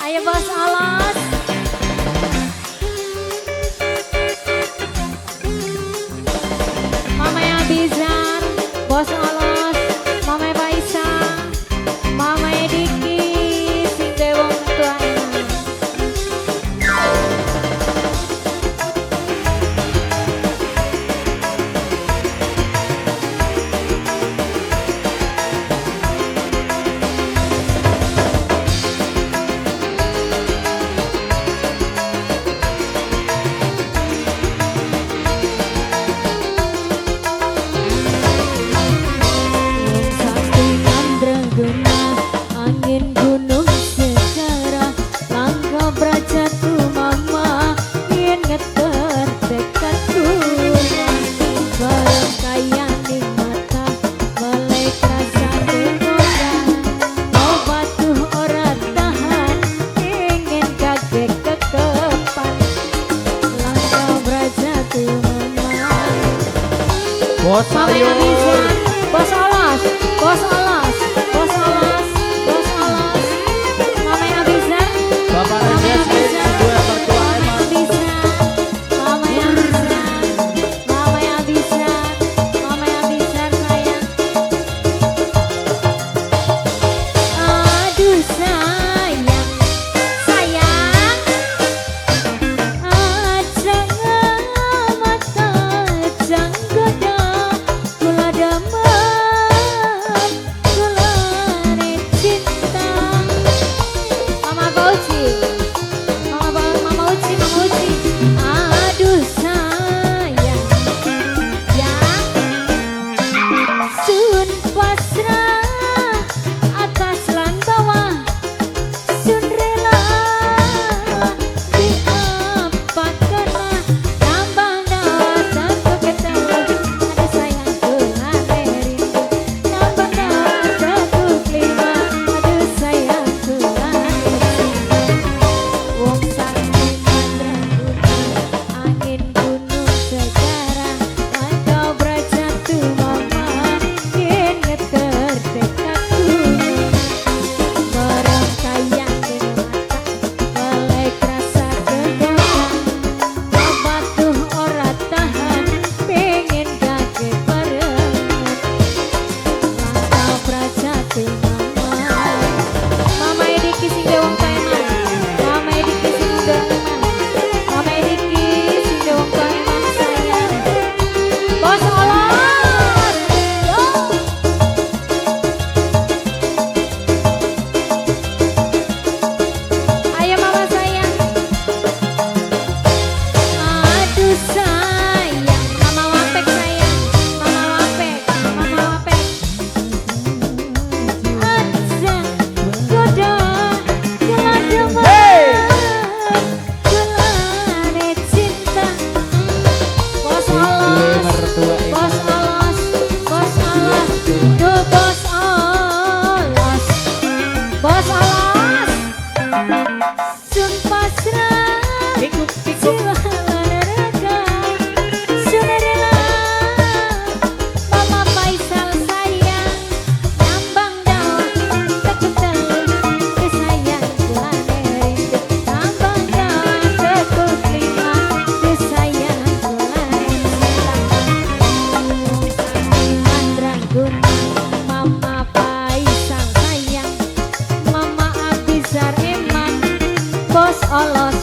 Ayo bos alas. Mama yang Bizar, bos alas, Mama Baisa, Mama Diki, sing dewong tua enak. Bos sayur, bos alas, bos alas, bos alas, bos alas. Mama yang bisa, Bapak Mama yang Rendes, bisa, Ibu yang mertua Mama yang Eman. bisa, Mama yang bisa, Mama yang bisa, Mama yang bisa sayang. Aduh sayang, sayang. Ajang mata janggoda kula demam kulane cinta. Mama Bauci, Mama Uci, Mama Uci. Aduh sayang, ya sun pasrah atas lan bawah. Sun rela diapakanlah tambah datang ke ketemu. Ada sayang kulane rindu tambah datang ke kelima. Aduh sayang kulane cinta. Wong sakti mandraguna angin gunung sejarah mantau berjatuh mama yen ngeter dekatku. Merengkayang di mata melek rasa kegoda batuh ora tahan pengen kake barengan mantau berjatuh mama. Mama Ediki sing dewong kaeman, Mama Ediki sing dewong, Mama Ediki sing dewong kaeman sayang. Bos olah, yo. Ayo mama sayang. Aduh sayang, Mama Wapek sayang, Mama Wapek, Mama Wapek. Ajang goda kula demam kulane cinta. Bos alas, mertua Eman. bos alas, bos alas, duh bos alas, bos alas. Sun pasrah jiwa neraka sun rela Mama Faisal sayang nyambang daun teketel kesayang kulane rindu tambang daun tekuk lima kesayang kulane mandraguna Mama Faisal sayang Mama Abizar Eman bos olos